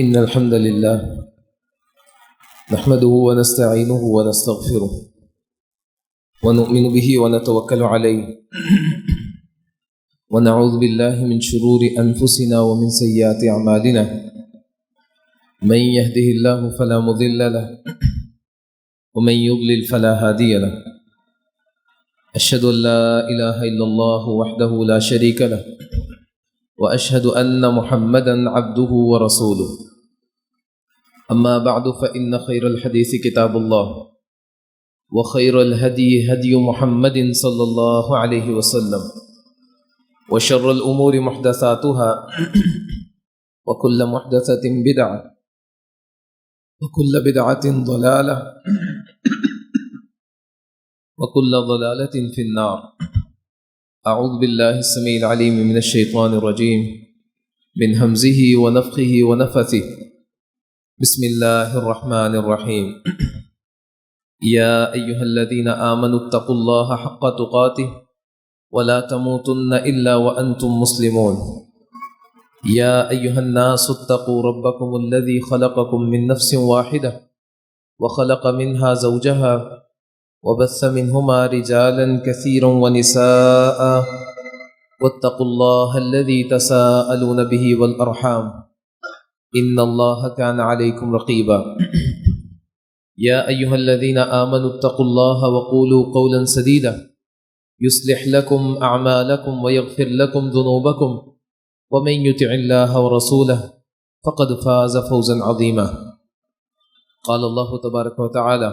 إن الحمد لله نحمده ونستعينه ونستغفره ونؤمن به ونتوكل عليه ونعوذ بالله من شرور أنفسنا ومن سيئات أعمالنا من يهده الله فلا مضل له ومن يضلل فلا هادي له أشهد أن لا إله إلا الله وحده لا شريك له وأشهد أن محمدا عبده ورسوله أما بعد فإن خير الحديث كتاب الله وخير الهدي هدي محمد صلى الله عليه وسلم وشر الأمور محدثاتها وكل محدثة بدعة وكل بدعة ضلالة وكل ضلالة في النار. أعوذ بالله السميع العليم من الشيطان الرجيم من همزه ونفخه ونفثه. بسم الله الرحمن الرحيم. يا أيها الذين آمنوا اتقوا الله حق تقاته ولا تموتن إلا وأنتم مسلمون. يا أيها الناس اتقوا ربكم الذي خلقكم من نفس واحدة وخلق منها زوجها وبث منهما رجالا كثيرا ونساء واتقوا الله الذي تساءلون به والأرحام إن الله كان عليكم رقيبا. يا أيها الذين آمنوا اتقوا الله وقولوا قولا سديدا يصلح لكم أعمالكم ويغفر لكم ذنوبكم ومن يطع الله ورسوله فقد فاز فوزا عظيما. قال الله تبارك وتعالى: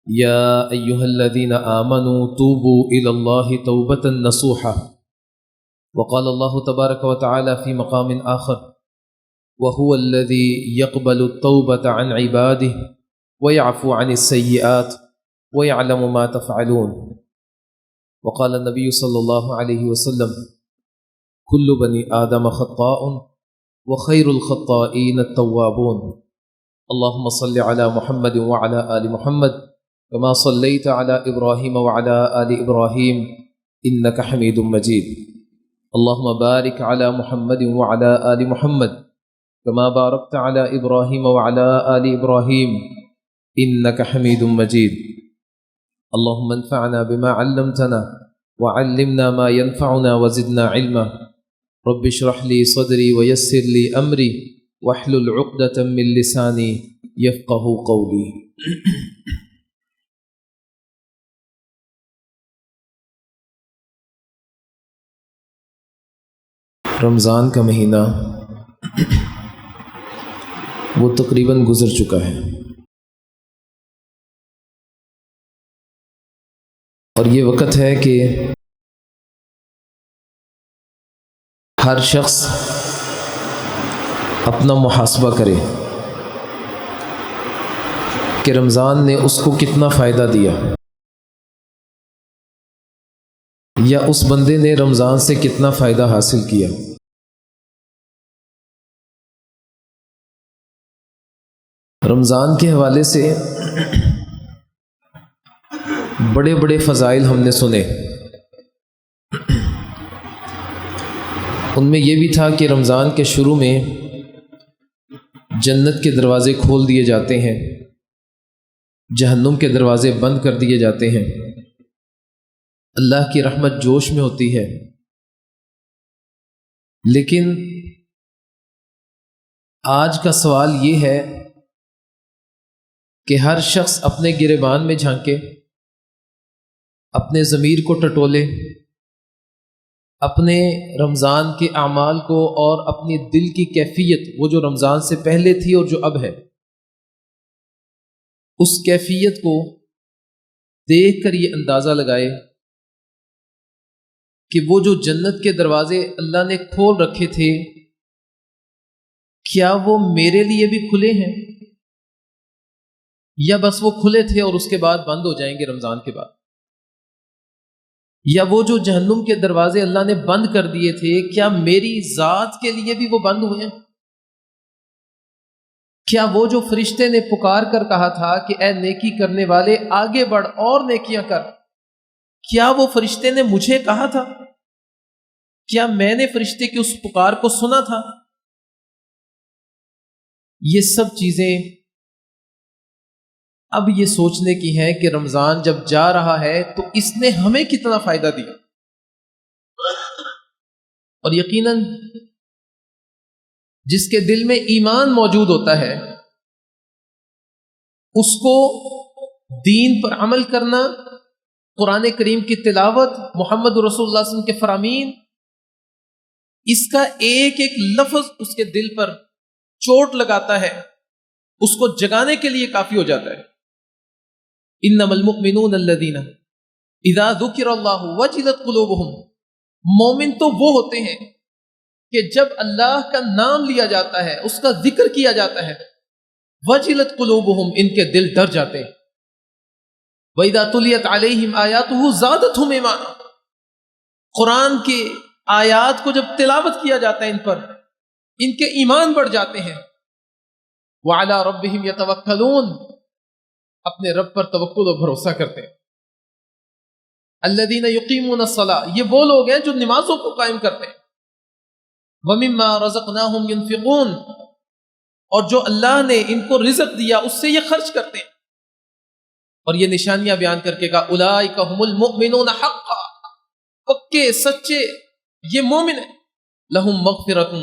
يا أيها الذين آمنوا توبوا إلى الله توبة نصوحا. وقال الله تبارك وتعالى في مقام آخر: وهو الذي يقبل التوبة عن عباده ويعفو عن السيئات ويعلم ما تفعلون. وقال النبي صلى الله عليه وسلم: كل بني آدم خطاء وخير الخطائين التوابون. اللهم صل على محمد وعلى آل محمد كما صليت على إبراهيم وعلى آل إبراهيم إنك حميد مجيد. اللهم بارك على محمد وعلى آل محمد كما باركت على إبراهيم وعلى آل إبراهيم إنك حميد مجيد. اللهم انفعنا بما علمتنا وعلمنا ما ينفعنا وزدنا علما. رب اشرح لي صدري ويسر لي أمري واحلل عقدة من لساني يفقه قولي. رمضان کا مہینہ وہ تقریباً گزر چکا ہے، اور یہ وقت ہے کہ ہر شخص اپنا محاسبہ کرے کہ رمضان نے اس کو کتنا فائدہ دیا، یا اس بندے نے رمضان سے کتنا فائدہ حاصل کیا۔ رمضان کے حوالے سے بڑے بڑے فضائل ہم نے سنے، ان میں یہ بھی تھا کہ رمضان کے شروع میں جنت کے دروازے کھول دیے جاتے ہیں، جہنم کے دروازے بند کر دیے جاتے ہیں، اللہ کی رحمت جوش میں ہوتی ہے۔ لیکن آج کا سوال یہ ہے کہ ہر شخص اپنے گریبان میں جھانکے، اپنے ضمیر کو ٹٹولے، اپنے رمضان کے اعمال کو اور اپنی دل کی کیفیت، وہ جو رمضان سے پہلے تھی اور جو اب ہے، اس کیفیت کو دیکھ کر یہ اندازہ لگائے کہ وہ جو جنت کے دروازے اللہ نے کھول رکھے تھے، کیا وہ میرے لیے بھی کھلے ہیں، یا بس وہ کھلے تھے اور اس کے بعد بند ہو جائیں گے رمضان کے بعد؟ یا وہ جو جہنم کے دروازے اللہ نے بند کر دیے تھے، کیا میری ذات کے لیے بھی وہ بند ہوئے ہیں؟ کیا وہ جو فرشتے نے پکار کر کہا تھا کہ اے نیکی کرنے والے آگے بڑھ اور نیکیاں کر، کیا وہ فرشتے نے مجھے کہا تھا؟ کیا میں نے فرشتے کی اس پکار کو سنا تھا؟ یہ سب چیزیں اب یہ سوچنے کی ہیں کہ رمضان جب جا رہا ہے تو اس نے ہمیں کتنا فائدہ دیا. اور یقیناً جس کے دل میں ایمان موجود ہوتا ہے اس کو دین پر عمل کرنا، قرآن کریم کی تلاوت، محمد رسول اللہ صلی اللہ علیہ وسلم کے فرامین، اس کا ایک ایک لفظ اس کے دل پر چوٹ لگاتا ہے، اس کو جگانے کے لیے کافی ہو جاتا ہے. انما المؤمنون الذین اذا ذکر اللہ وجلت قلوبہم، مومن تو وہ ہوتے ہیں کہ جب اللہ کا نام لیا جاتا ہے، اس کا ذکر کیا جاتا ہے، وجلت قلوبہم، ان کے دل ڈر جاتے ہیں. وَإِذَا تُلِيَتْ عَلَيْهِمْ آيَاتُهُ زَادَتْهُمْ ایمانا، قرآن کے آیات کو جب تلاوت کیا جاتا ہے ان پر، ان کے ایمان بڑھ جاتے ہیں. وَعَلَىٰ رَبِّهِمْ يَتَوَكَّلُونَ، اپنے رب پر توکل و بھروسہ کرتے ہیں. الَّذِينَ يُقِيمُونَ الصَّلَاةَ، یہ وہ لوگ ہیں جو نمازوں کو قائم کرتے ہیں. وَمِمَّا رَزَقْنَاهُمْ يُنْفِقُونَ، اور جو اللہ نے ان کو رزق دیا اس سے یہ خرچ کرتے ہیں. اور یہ نشانیاں بیان کر کے کہا اولئک هم المؤمنون حقا، پکے سچے یہ مومن ہیں. لہم مغفرۃ،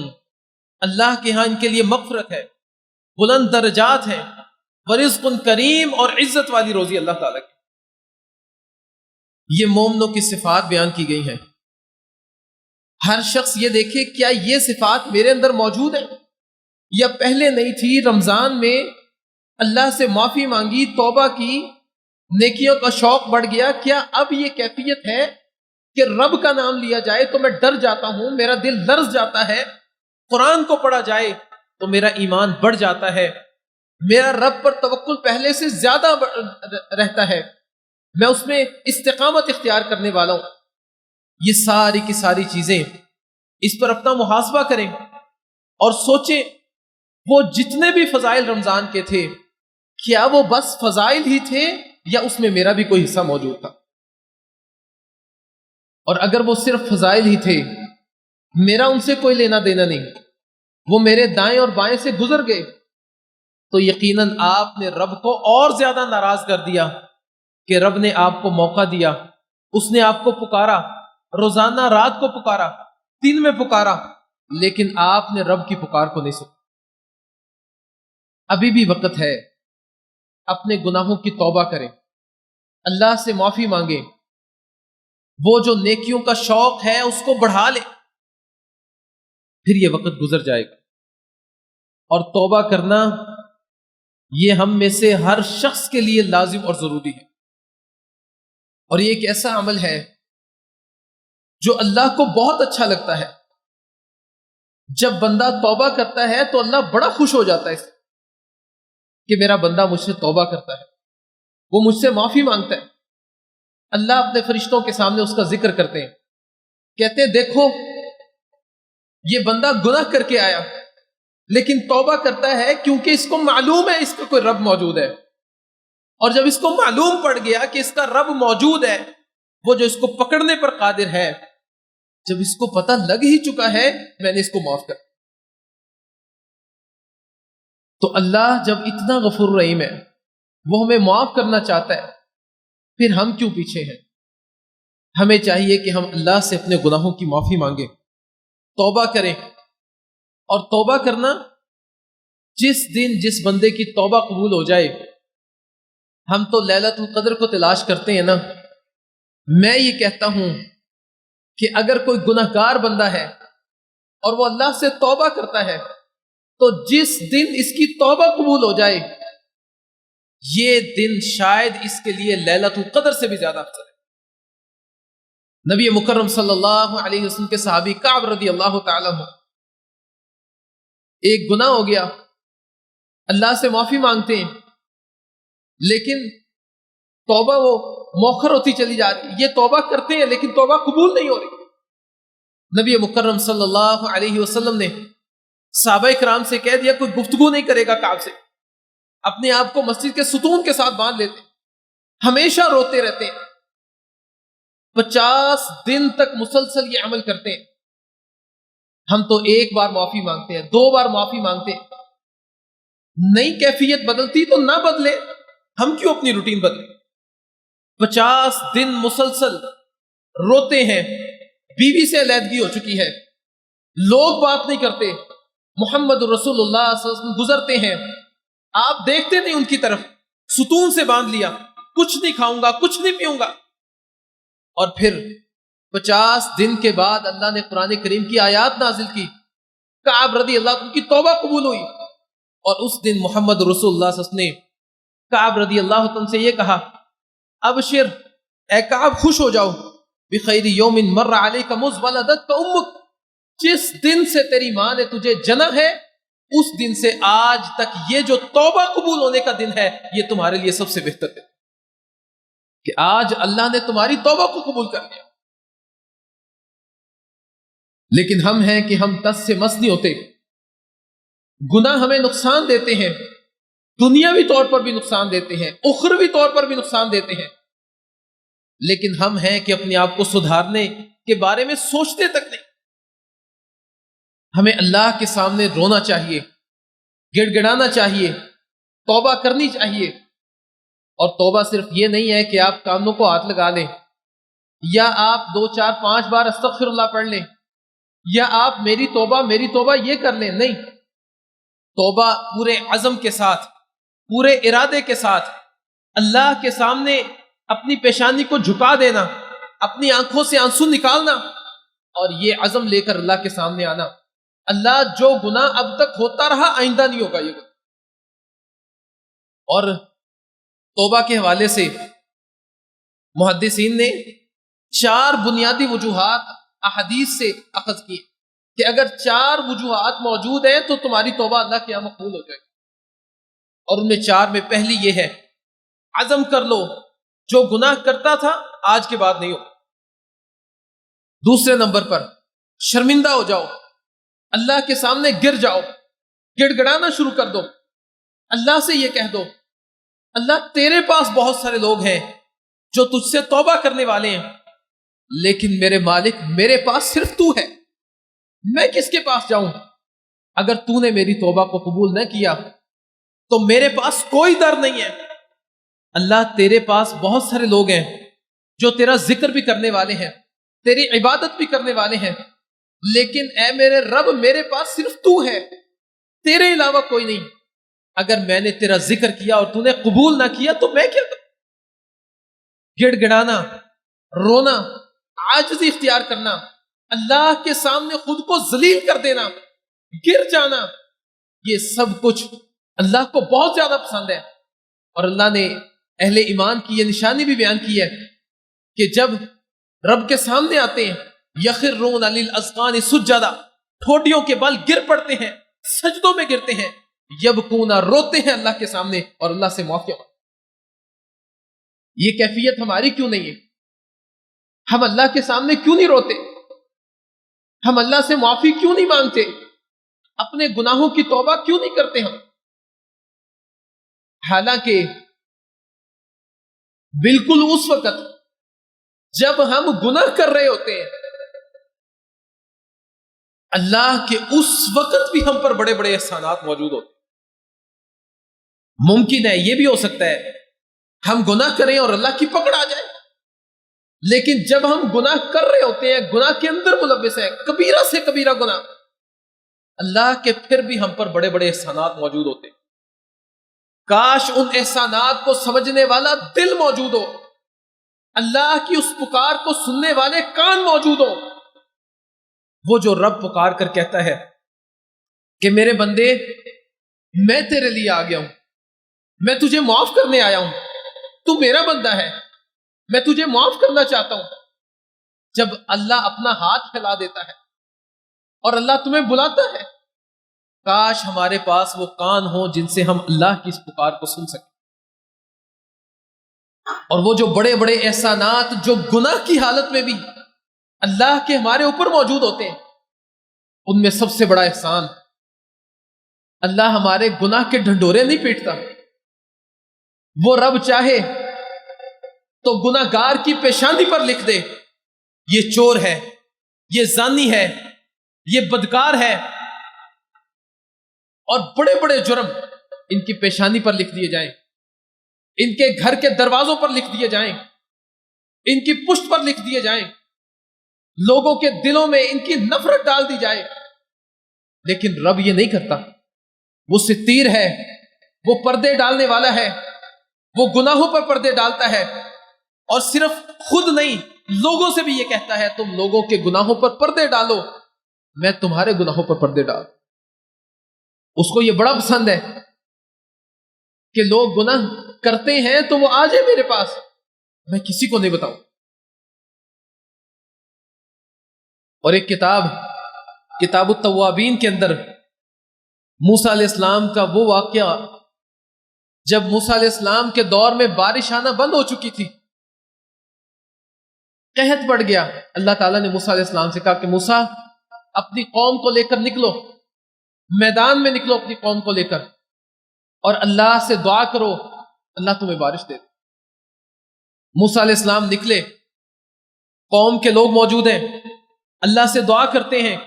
اللہ کے ہاں ان کے لیے مغفرت ہے، بلند درجات ہیں، ورزق کریم، اور عزت والی روزی اللہ تعالیٰ کی. یہ مومنوں کی صفات بیان کی گئی ہیں. ہر شخص یہ دیکھے کیا یہ صفات میرے اندر موجود ہیں یا پہلے نہیں تھی. رمضان میں اللہ سے معافی مانگی، توبہ کی، نیکیوں کا شوق بڑھ گیا، کیا اب یہ کیفیت ہے کہ رب کا نام لیا جائے تو میں ڈر جاتا ہوں، میرا دل لرز جاتا ہے، قرآن کو پڑھا جائے تو میرا ایمان بڑھ جاتا ہے، میرا رب پر توکل پہلے سے زیادہ رہتا ہے، میں اس میں استقامت اختیار کرنے والا ہوں. یہ ساری کی ساری چیزیں اس پر اپنا محاسبہ کریں اور سوچیں وہ جتنے بھی فضائل رمضان کے تھے کیا وہ بس فضائل ہی تھے یا اس میں میرا بھی کوئی حصہ موجود تھا. اور اگر وہ صرف فضائل ہی تھے، میرا ان سے کوئی لینا دینا نہیں، وہ میرے دائیں اور بائیں سے گزر گئے، تو یقیناً آپ نے رب کو اور زیادہ ناراض کر دیا کہ رب نے آپ کو موقع دیا، اس نے آپ کو پکارا، روزانہ رات کو پکارا، دن میں پکارا، لیکن آپ نے رب کی پکار کو نہیں سنا. ابھی بھی وقت ہے، اپنے گناہوں کی توبہ کریں، اللہ سے معافی مانگیں، وہ جو نیکیوں کا شوق ہے اس کو بڑھا لیں، پھر یہ وقت گزر جائے گا. اور توبہ کرنا یہ ہم میں سے ہر شخص کے لیے لازم اور ضروری ہے. اور یہ ایک ایسا عمل ہے جو اللہ کو بہت اچھا لگتا ہے. جب بندہ توبہ کرتا ہے تو اللہ بڑا خوش ہو جاتا ہے اس کہ میرا بندہ مجھ سے توبہ کرتا ہے، وہ مجھ سے معافی مانگتا ہے. اللہ اپنے فرشتوں کے سامنے اس کا ذکر کرتے ہیں، کہتے ہیں دیکھو یہ بندہ گناہ کر کے آیا لیکن توبہ کرتا ہے کیونکہ اس کو معلوم ہے اس کا کوئی رب موجود ہے. اور جب اس کو معلوم پڑ گیا کہ اس کا رب موجود ہے، وہ جو اس کو پکڑنے پر قادر ہے، جب اس کو پتہ لگ ہی چکا ہے میں نے اس کو معاف کر، تو اللہ جب اتنا غفور رحیم ہے، وہ ہمیں معاف کرنا چاہتا ہے، پھر ہم کیوں پیچھے ہیں؟ ہمیں چاہیے کہ ہم اللہ سے اپنے گناہوں کی معافی مانگیں، توبہ کریں. اور توبہ کرنا، جس دن جس بندے کی توبہ قبول ہو جائے، ہم تو لیلۃ القدر کو تلاش کرتے ہیں نا. میں یہ کہتا ہوں کہ اگر کوئی گناہگار بندہ ہے اور وہ اللہ سے توبہ کرتا ہے تو جس دن اس کی توبہ قبول ہو جائے یہ دن شاید اس کے لیے لیلۃ القدر سے بھی زیادہ افضل ہے. نبی مکرم صلی اللہ علیہ وسلم کے صحابی کعب رضی اللہ تعالیٰ عنہ ایک گناہ ہو گیا، اللہ سے معافی مانگتے ہیں لیکن توبہ وہ مؤخر ہوتی چلی جا رہی، یہ توبہ کرتے ہیں لیکن توبہ قبول نہیں ہو رہی. نبی مکرم صلی اللہ علیہ وسلم نے صحابہ کرام سے کہہ دیا کوئی گفتگو نہیں کرے گا کعب سے، اپنے آپ کو مسجد کے ستون کے ساتھ باندھ لیتے، ہمیشہ روتے رہتے ہیں، 50 دن تک مسلسل یہ عمل کرتے ہیں. ہم تو ایک بار معافی مانگتے ہیں، 2 بار معافی مانگتے ہیں، نئی کیفیت بدلتی تو نہ بدلے، ہم کیوں اپنی روٹین بدلیں؟ 50 دن مسلسل روتے ہیں، بیوی سے علیحدگی ہو چکی ہے، لوگ بات نہیں کرتے، محمد رسول اللہ صلی اللہ علیہ وسلم گزرتے ہیں، آپ دیکھتے نہیں ان کی طرف، ستون سے باندھ لیا، کچھ نہیں کھاؤں گا، کچھ نہیں پیوں گا۔ اور پھر 50 دن کے بعد اللہ نے قرآن کریم کی آیات نازل کی، کعب رضی اللہ عنہ کی توبہ قبول ہوئی، اور اس دن محمد رسول اللہ صلی اللہ علیہ وسلم نے کعب رضی اللہ عنہ سے یہ کہا، ابشر اے کعب، خوش ہو جاؤ، بخیر یوم مر علیک مذ ولدتک امک، جس دن سے تیری ماں نے تجھے جنا ہے اس دن سے آج تک یہ جو توبہ قبول ہونے کا دن ہے یہ تمہارے لیے سب سے بہتر ہے کہ آج اللہ نے تمہاری توبہ کو قبول کر لیا۔ لیکن ہم ہیں کہ ہم تس سے مس نہیں ہوتے، گناہ ہمیں نقصان دیتے ہیں، دنیاوی طور پر بھی نقصان دیتے ہیں، اخروی طور پر بھی نقصان دیتے ہیں، لیکن ہم ہیں کہ اپنے آپ کو سدھارنے کے بارے میں سوچتے تک نہیں۔ ہمیں اللہ کے سامنے رونا چاہیے، گڑ گڑانا چاہیے، توبہ کرنی چاہیے۔ اور توبہ صرف یہ نہیں ہے کہ آپ کانوں کو ہاتھ لگا لیں، یا آپ 2 4 5 بار استغفر اللہ پڑھ لیں، یا آپ میری توبہ یہ کر لیں، نہیں، توبہ پورے عزم کے ساتھ، پورے ارادے کے ساتھ اللہ کے سامنے اپنی پیشانی کو جھکا دینا، اپنی آنکھوں سے آنسو نکالنا، اور یہ عزم لے کر اللہ کے سامنے آنا، اللہ جو گناہ اب تک ہوتا رہا آئندہ نہیں ہوگا یہ گناہ۔ اور توبہ کے حوالے سے محدثین نے 4 بنیادی وجوہات احادیث سے اخذ کی کہ اگر 4 وجوہات موجود ہیں تو تمہاری توبہ اللہ کے یہاں مقبول ہو جائے گی، اور ان میں 4 میں پہلی یہ ہے، عزم کر لو جو گناہ کرتا تھا آج کے بعد نہیں ہو۔ دوسرے نمبر پر شرمندہ ہو جاؤ، اللہ کے سامنے گر جاؤ، گڑ گڑانا شروع کر دو، اللہ سے یہ کہہ دو، اللہ تیرے پاس بہت سارے لوگ ہیں جو تجھ سے توبہ کرنے والے ہیں، لیکن میرے مالک میرے پاس صرف تو ہے، میں کس کے پاس جاؤں؟ اگر تو نے میری توبہ کو قبول نہ کیا تو میرے پاس کوئی در نہیں ہے۔ اللہ تیرے پاس بہت سارے لوگ ہیں جو تیرا ذکر بھی کرنے والے ہیں، تیری عبادت بھی کرنے والے ہیں، لیکن اے میرے رب میرے پاس صرف تو ہے، تیرے علاوہ کوئی نہیں۔ اگر میں نے تیرا ذکر کیا اور تو نے قبول نہ کیا تو میں کیا کروں؟ گڑ گڑانا، رونا، عاجزی اختیار کرنا، اللہ کے سامنے خود کو ذلیل کر دینا، گر جانا، یہ سب کچھ اللہ کو بہت زیادہ پسند ہے۔ اور اللہ نے اہل ایمان کی یہ نشانی بھی بیان کی ہے کہ جب رب کے سامنے آتے ہیں، یخرون للاذقان سجدا، ٹھوڈیوں کے بل گر پڑتے ہیں، سجدوں میں گرتے ہیں، یبکون، روتے ہیں اللہ کے سامنے اور اللہ سے معافی مانگتے۔ یہ کیفیت ہماری کیوں نہیں ہے؟ ہم اللہ کے سامنے کیوں نہیں روتے؟ ہم اللہ سے معافی کیوں نہیں مانگتے؟ اپنے گناہوں کی توبہ کیوں نہیں کرتے ہم؟ حالانکہ بالکل اس وقت جب ہم گناہ کر رہے ہوتے ہیں، اللہ کے اس وقت بھی ہم پر بڑے بڑے احسانات موجود ہوتے ہیں۔ ممکن ہے، یہ بھی ہو سکتا ہے ہم گناہ کریں اور اللہ کی پکڑ آ جائے، لیکن جب ہم گناہ کر رہے ہوتے ہیں، گناہ کے اندر ملوث ہیں، کبیرہ سے کبیرہ گناہ، اللہ کے پھر بھی ہم پر بڑے بڑے احسانات موجود ہوتے ہیں۔ کاش ان احسانات کو سمجھنے والا دل موجود ہو، اللہ کی اس پکار کو سننے والے کان موجود ہو، وہ جو رب پکار کر کہتا ہے کہ میرے بندے میں تیرے لیے آ گیا ہوں، میں تجھے معاف کرنے آیا ہوں، تو میرا بندہ ہے، میں تجھے معاف کرنا چاہتا ہوں۔ جب اللہ اپنا ہاتھ پھیلا دیتا ہے اور اللہ تمہیں بلاتا ہے، کاش ہمارے پاس وہ کان ہوں جن سے ہم اللہ کی اس پکار کو سن سکیں۔ اور وہ جو بڑے بڑے احسانات جو گناہ کی حالت میں بھی اللہ کے ہمارے اوپر موجود ہوتے ہیں، ان میں سب سے بڑا احسان، اللہ ہمارے گناہ کے ڈھنڈورے نہیں پیٹتا۔ وہ رب چاہے تو گناہ گار کی پیشانی پر لکھ دے، یہ چور ہے، یہ زانی ہے، یہ بدکار ہے، اور بڑے بڑے جرم ان کی پیشانی پر لکھ دیے جائیں، ان کے گھر کے دروازوں پر لکھ دیے جائیں، ان کی پشت پر لکھ دیے جائیں، لوگوں کے دلوں میں ان کی نفرت ڈال دی جائے. لیکن رب یہ نہیں کرتا. وہ ستیر ہے، وہ پردے ڈالنے والا ہے، وہ گناہوں پر پردے ڈالتا ہے، اور صرف خود نہیں لوگوں سے بھی یہ کہتا ہے تم لوگوں کے گناہوں پر پردے ڈالو، میں تمہارے گناہوں پر پردے ڈال. اس کو یہ بڑا پسند ہے کہ لوگ گناہ کرتے ہیں تو وہ آ جائے میرے پاس، میں کسی کو نہیں بتاؤں. اور ایک کتاب التوابین کے اندر موسیٰ علیہ السلام کا وہ واقعہ، جب موسیٰ علیہ السلام کے دور میں بارش آنا بند ہو چکی تھی، قحط پڑ گیا. اللہ تعالیٰ نے موسیٰ علیہ السلام سے کہا کہ موسیٰ اپنی قوم کو لے کر نکلو، میدان میں نکلو اپنی قوم کو لے کر، اور اللہ سے دعا کرو اللہ تمہیں بارش دے. موسیٰ علیہ السلام نکلے، قوم کے لوگ موجود ہیں، اللہ سے دعا کرتے ہیں.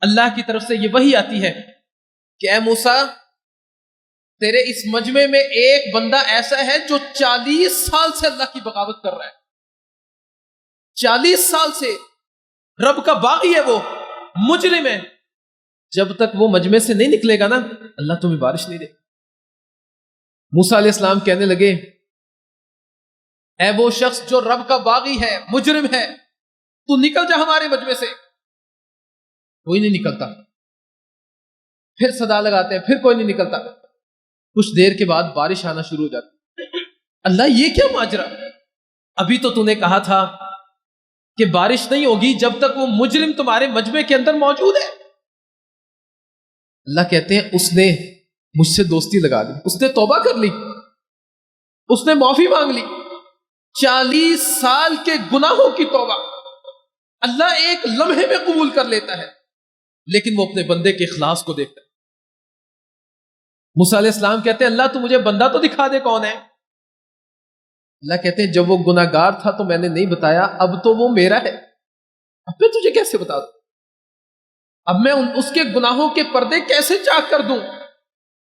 اللہ کی طرف سے یہ وحی آتی ہے کہ اے موسیٰ تیرے اس مجمع میں ایک بندہ ایسا ہے جو 40 سال سے اللہ کی بغاوت کر رہا ہے. 40 سال سے رب کا باغی ہے، وہ مجرم ہے. جب تک وہ مجمع سے نہیں نکلے گا نا اللہ تمہیں بارش نہیں دے. موسیٰ علیہ السلام کہنے لگے اے وہ شخص جو رب کا باغی ہے، مجرم ہے، تو نکل جا ہمارے مجمع سے. کوئی نہیں نکلتا. پھر صدا لگاتے ہیں، پھر کوئی نہیں نکلتا. کچھ دیر کے بعد بارش آنا شروع ہو جاتی. اللہ یہ کیا ماجرا؟ ابھی تو نے کہا تھا کہ بارش نہیں ہوگی جب تک وہ مجرم تمہارے مجمع کے اندر موجود ہے. اللہ کہتے ہیں اس نے مجھ سے دوستی لگا لی، اس نے توبہ کر لی، اس نے معافی مانگ لی. 40 سال کے گناہوں کی توبہ اللہ ایک لمحے میں قبول کر لیتا ہے، لیکن وہ اپنے بندے کے اخلاص کو دیکھتا ہے. موسیٰ علیہ السلام کہتے ہیں اللہ تو مجھے بندہ تو دکھا دے کون ہے. اللہ کہتے ہیں جب وہ گناہ گار تھا تو میں نے نہیں بتایا، اب تو وہ میرا ہے، اب میں تجھے کیسے بتا دوں؟ اب میں اس کے گناہوں کے پردے کیسے چاک کر دوں؟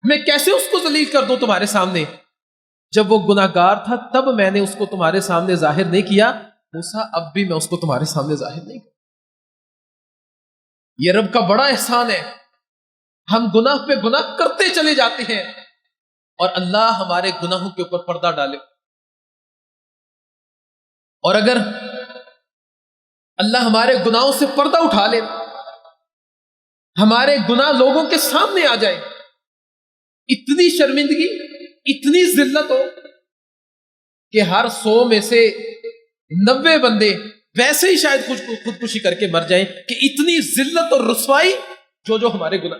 میں کیسے اس کو ذلیل کر دوں تمہارے سامنے؟ جب وہ گناہ گار تھا تب میں نے اس کو تمہارے سامنے ظاہر نہیں کیا. موسیٰ اب بھی میں اس کو تمہارے سامنے ظاہر نہیں کیا. یہ رب کا بڑا احسان ہے. ہم گناہ پہ گناہ کرتے چلے جاتے ہیں اور اللہ ہمارے گناہوں کے اوپر پردہ ڈالے. اور اگر اللہ ہمارے گناہوں سے پردہ اٹھا لے، ہمارے گناہ لوگوں کے سامنے آ جائے، اتنی شرمندگی، اتنی ذلت ہو کہ ہر 100 میں سے 90 بندے ویسے ہی شاید خودکشی کر کے مر جائیں، کہ اتنی ذلت اور رسوائی جو ہمارے گناہ.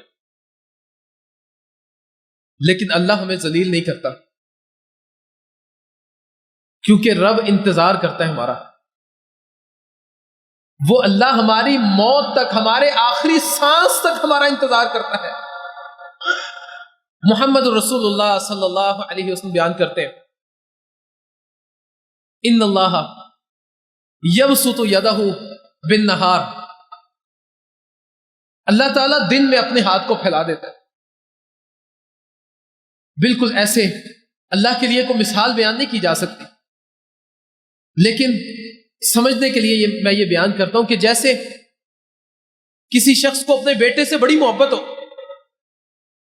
لیکن اللہ ہمیں ذلیل نہیں کرتا، کیونکہ رب انتظار کرتا ہے ہمارا. وہ اللہ ہماری موت تک، ہمارے آخری سانس تک ہمارا انتظار کرتا ہے. محمد رسول اللہ صلی اللہ علیہ وسلم بیان کرتے ہیں ان اللہ یبسط یدہ بالنہار، اللہ تعالیٰ دن میں اپنے ہاتھ کو پھیلا دیتا ہے. بالکل ایسے اللہ کے لیے کوئی مثال بیان نہیں کی جا سکتی، لیکن سمجھنے کے لیے میں یہ بیان کرتا ہوں کہ جیسے کسی شخص کو اپنے بیٹے سے بڑی محبت ہو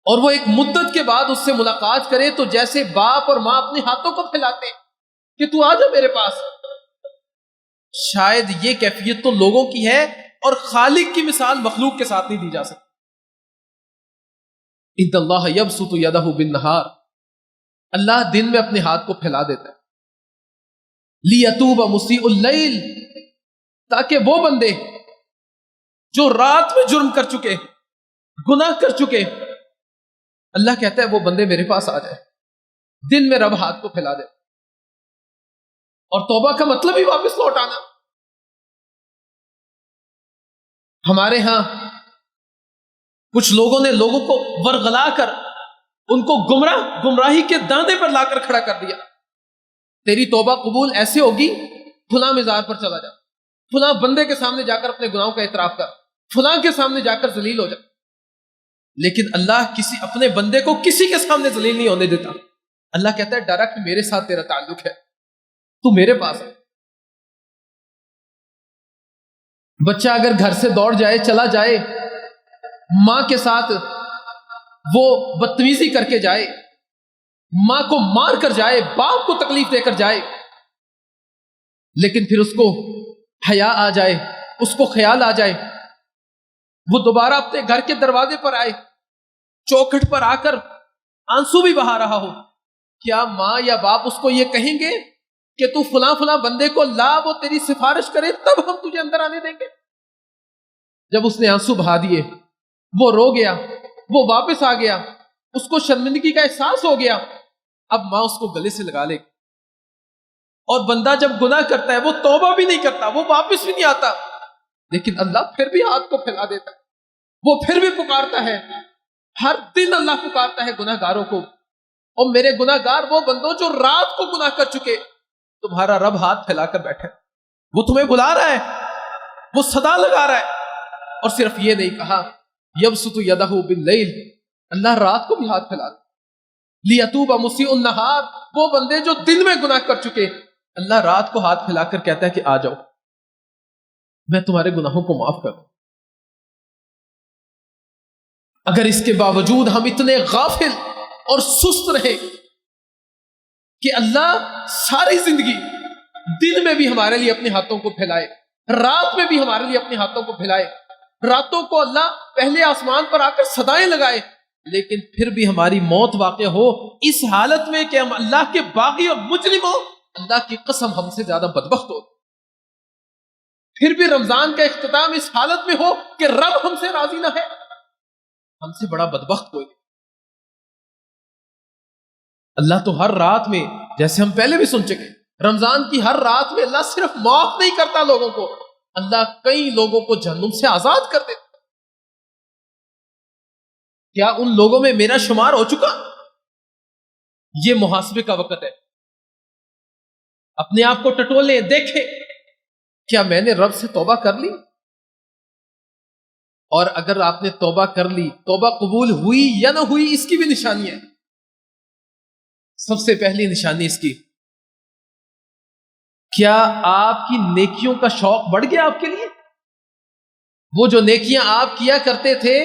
اور وہ ایک مدت کے بعد اس سے ملاقات کرے، تو جیسے باپ اور ماں اپنے ہاتھوں کو پھیلاتے کہ تو آ جا میرے پاس، شاید یہ کیفیت تو لوگوں کی ہے اور خالق کی مثال مخلوق کے ساتھ نہیں دی جا سکتی. ان اللہ یبسط یدہ بالنہار، اللہ دن میں اپنے ہاتھ کو پھیلا دیتا ہے. لیتوب مسیء اللیل، تاکہ وہ بندے جو رات میں جرم کر چکے، گناہ کر چکے، اللہ کہتا ہے وہ بندے میرے پاس آ جائے. دن میں رب ہاتھ کو پھیلا دے. اور توبہ کا مطلب ہی واپس لوٹ آنا. ہمارے ہاں کچھ لوگوں نے لوگوں کو ورغلا کر ان کو گمراہی کے داندے پر لا کر کھڑا کر دیا. تیری توبہ قبول ایسے ہوگی، فلاں مزار پر چلا جا، فلاں بندے کے سامنے جا کر اپنے گناہوں کا اعتراف کر، فلاں کے سامنے جا کر ذلیل ہو جا. لیکن اللہ کسی اپنے بندے کو کسی کے سامنے ذلیل نہیں ہونے دیتا. اللہ کہتا ہے ڈائریکٹ میرے ساتھ تیرا تعلق ہے، تو میرے پاس ہے. بچہ اگر گھر سے دوڑ جائے، چلا جائے، ماں کے ساتھ وہ بدتمیزی کر کے جائے، ماں کو مار کر جائے، باپ کو تکلیف دے کر جائے، لیکن پھر اس کو حیا آ جائے، اس کو خیال آ جائے، وہ دوبارہ اپنے گھر کے دروازے پر آئے، چوکھٹ پر آ کر آنسو بھی بہا رہا ہو، کیا ماں یا باپ اس کو یہ کہیں گے کہ تو فلاں فلاں بندے کو لا، وہ تیری سفارش کرے تب ہم تجھے اندر آنے دیں گے؟ جب اس نے آنسو بہا دیے، وہ رو گیا، وہ واپس آ گیا، اس کو شرمندگی کا احساس ہو گیا، اب ماں اس کو گلے سے لگا لے. اور بندہ جب گناہ کرتا ہے وہ توبہ بھی نہیں کرتا، وہ واپس بھی نہیں آتا، لیکن اللہ پھر بھی ہاتھ کو پھیلا دیتا ہے، وہ پھر بھی پکارتا ہے. ہر دن اللہ پکارتا ہے گناہ گاروں کو، اور میرے گناہ گار وہ بندوں جو رات کو گناہ کر چکے، تمہارا رب ہاتھ پھیلا کر بیٹھا ہے، وہ تمہیں بلا رہا ہے، وہ صدا لگا رہا ہے. اور صرف یہ نہیں کہا یبسط یدہ باللیل، اللہ رات کو بھی ہاتھ پھیلا دے، لیتوب مسیء النہار، وہ بندے جو دن میں گناہ کر چکے، اللہ رات کو ہاتھ پھیلا کر کہتا ہے کہ آ جاؤ، میں تمہارے گناہوں کو معاف کر دوں. اگر اس کے باوجود ہم اتنے غافل اور سست رہے کہ اللہ ساری زندگی دن میں بھی ہمارے لیے اپنے ہاتھوں کو پھیلائے، رات میں بھی ہمارے لیے اپنے ہاتھوں کو پھیلائے، راتوں کو اللہ پہلے آسمان پر آ کر صدائیں لگائے، لیکن پھر بھی ہماری موت واقع ہو اس حالت میں کہ ہم اللہ کے باغی اور مجرم ہو، اللہ کی قسم ہم سے زیادہ بدبخت ہو. پھر بھی رمضان کا اختتام اس حالت میں ہو کہ رب ہم سے راضی نہ ہے، ہم سے بڑا بدبخت کوئی نہیں. اللہ تو ہر رات میں، جیسے ہم پہلے بھی سن چکے، رمضان کی ہر رات میں اللہ صرف معاف نہیں کرتا لوگوں کو، اللہ کئی لوگوں کو جہنم سے آزاد کر دیتا. کیا ان لوگوں میں میرا شمار ہو چکا؟ یہ محاسبے کا وقت ہے. اپنے آپ کو ٹٹولیں، دیکھیں کیا میں نے رب سے توبہ کر لی؟ اور اگر آپ نے توبہ کر لی، توبہ قبول ہوئی یا نہ ہوئی، اس کی بھی نشانی ہے. سب سے پہلی نشانی اس کی، کیا آپ کی نیکیوں کا شوق بڑھ گیا آپ کے لیے؟ وہ جو نیکیاں آپ کیا کرتے تھے،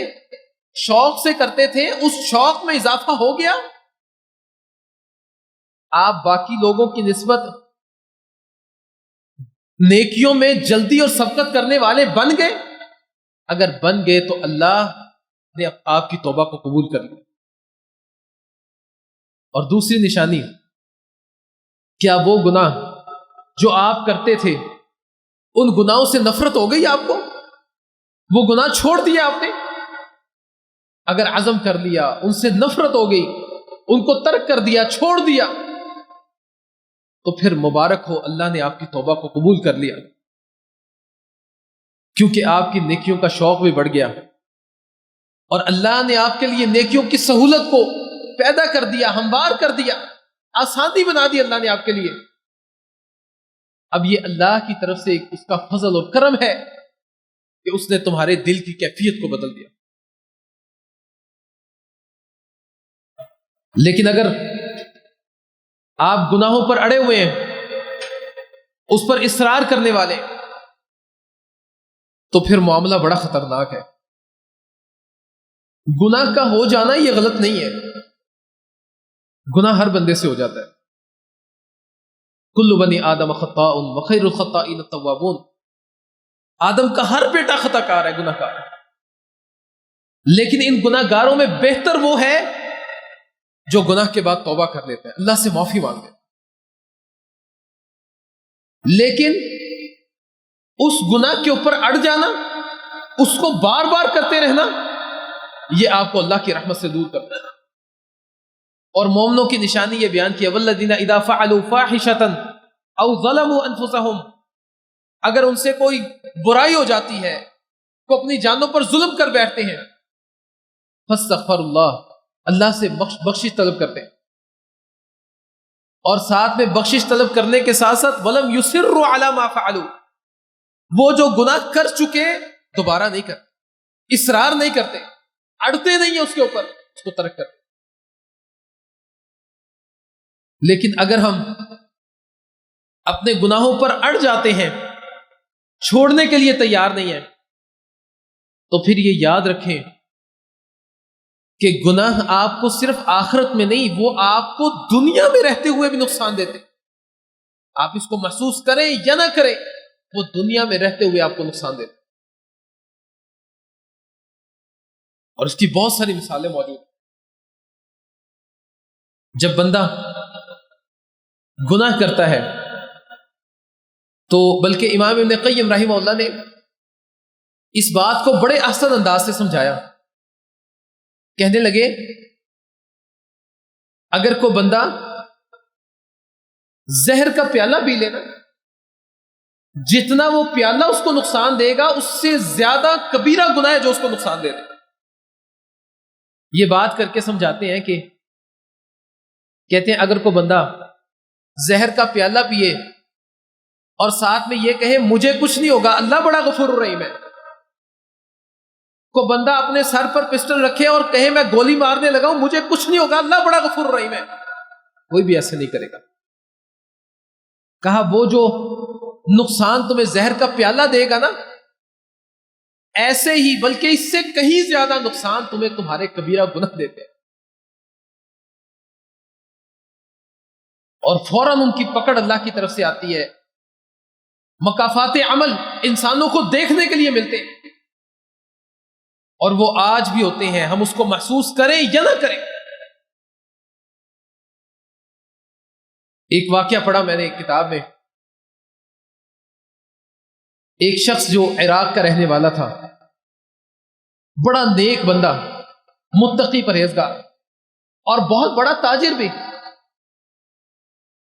شوق سے کرتے تھے، اس شوق میں اضافہ ہو گیا؟ آپ باقی لوگوں کی نسبت نیکیوں میں جلدی اور سبقت کرنے والے بن گئے؟ اگر بن گئے تو اللہ نے آپ کی توبہ کو قبول کر لیا. اور دوسری نشانی، کیا وہ گناہ جو آپ کرتے تھے، ان گناہوں سے نفرت ہو گئی آپ کو؟ وہ گناہ چھوڑ دیا آپ نے؟ اگر عزم کر لیا، ان سے نفرت ہو گئی، ان کو ترک کر دیا، چھوڑ دیا، تو پھر مبارک ہو، اللہ نے آپ کی توبہ کو قبول کر لیا، کیونکہ آپ کی نیکیوں کا شوق بھی بڑھ گیا، اور اللہ نے آپ کے لیے نیکیوں کی سہولت کو پیدا کر دیا، ہموار کر دیا، آسانی بنا دی اللہ نے آپ کے لیے. اب یہ اللہ کی طرف سے اس کا فضل اور کرم ہے کہ اس نے تمہارے دل کی کیفیت کو بدل دیا. لیکن اگر آپ گناہوں پر اڑے ہوئے ہیں، اس پر اصرار کرنے والے، تو پھر معاملہ بڑا خطرناک ہے. گناہ کا ہو جانا یہ غلط نہیں ہے، گناہ ہر بندے سے ہو جاتا ہے. کل بنی آدم خطاء وخیر الخطائین التوابون، آدم کا ہر بیٹا خطا کار ہے، گناہ کار ہے، لیکن ان گناہ گاروں میں بہتر وہ ہے جو گناہ کے بعد توبہ کر لیتے ہیں، اللہ سے معافی مانگتے ہیں. لیکن اس گناہ کے اوپر اڑ جانا، اس کو بار بار کرتے رہنا، یہ آپ کو اللہ کی رحمت سے دور کرتا ہے. اور مومنوں کی نشانی یہ بیان کی، والذین اذا فعلوا فاحشۃ او ظلموا انفسهم، اگر ان سے کوئی برائی ہو جاتی ہے، وہ اپنی جانوں پر ظلم کر بیٹھتے ہیں، فاستغفر اللہ سے بخشش طلب کرتے ہیں، اور ساتھ میں بخشش طلب کرنے کے ساتھ ساتھ ولم یصروا علی ما فعلوا، وہ جو گناہ کر چکے دوبارہ نہیں کرتے، اصرار نہیں کرتے، اڑتے نہیں ہیں اس کے اوپر، اس کو ترک کرتے۔ لیکن اگر ہم اپنے گناہوں پر اڑ جاتے ہیں، چھوڑنے کے لیے تیار نہیں ہیں، تو پھر یہ یاد رکھیں کہ گناہ آپ کو صرف آخرت میں نہیں، وہ آپ کو دنیا میں رہتے ہوئے بھی نقصان دیتے۔ آپ اس کو محسوس کریں یا نہ کریں، وہ دنیا میں رہتے ہوئے آپ کو نقصان دیتے، اور اس کی بہت ساری مثالیں موجود ہیں۔ جب بندہ گناہ کرتا ہے تو بلکہ امام ابن قیم رحمہ اللہ نے اس بات کو بڑے احسن انداز سے سمجھایا، کہنے لگے اگر کوئی بندہ زہر کا پیالہ پی لے نا، جتنا وہ پیالہ اس کو نقصان دے گا اس سے زیادہ کبیرہ گناہ ہے جو اس کو نقصان دے دے۔ یہ بات کر کے سمجھاتے ہیں کہ کہتے ہیں اگر کوئی بندہ زہر کا پیالہ پیے اور ساتھ میں یہ کہے مجھے کچھ نہیں ہوگا، اللہ بڑا غفور الرحیم ہے، کو بندہ اپنے سر پر پسٹل رکھے اور کہے میں گولی مارنے لگا ہوں مجھے کچھ نہیں ہوگا، اللہ بڑا غفور الرحیم ہے، کوئی بھی ایسے نہیں کرے گا۔ کہا وہ جو نقصان تمہیں زہر کا پیالہ دے گا نا، ایسے ہی بلکہ اس سے کہیں زیادہ نقصان تمہیں تمہارے کبیرہ گناہ دیتے ہیں، اور فوراً ان کی پکڑ اللہ کی طرف سے آتی ہے۔ مکافات عمل انسانوں کو دیکھنے کے لیے ملتے ہیں، اور وہ آج بھی ہوتے ہیں، ہم اس کو محسوس کریں یا نہ کریں۔ ایک واقعہ پڑھا میں نے ایک کتاب میں، ایک شخص جو عراق کا رہنے والا تھا، بڑا نیک بندہ، متقی پرہیزگار اور بہت بڑا تاجر بھی،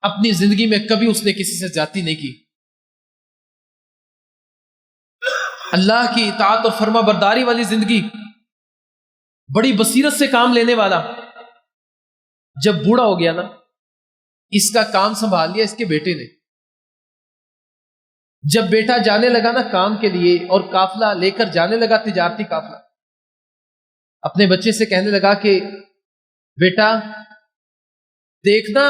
اپنی زندگی میں کبھی اس نے کسی سے زیادتی نہیں کی، اللہ کی اطاعت اور فرما برداری والی زندگی، بڑی بصیرت سے کام لینے والا۔ جب بوڑھا ہو گیا نا، اس کا کام سنبھال لیا اس کے بیٹے نے۔ جب بیٹا جانے لگا نا کام کے لیے اور قافلہ لے کر جانے لگا، تجارتی قافلہ، اپنے بچے سے کہنے لگا کہ بیٹا دیکھنا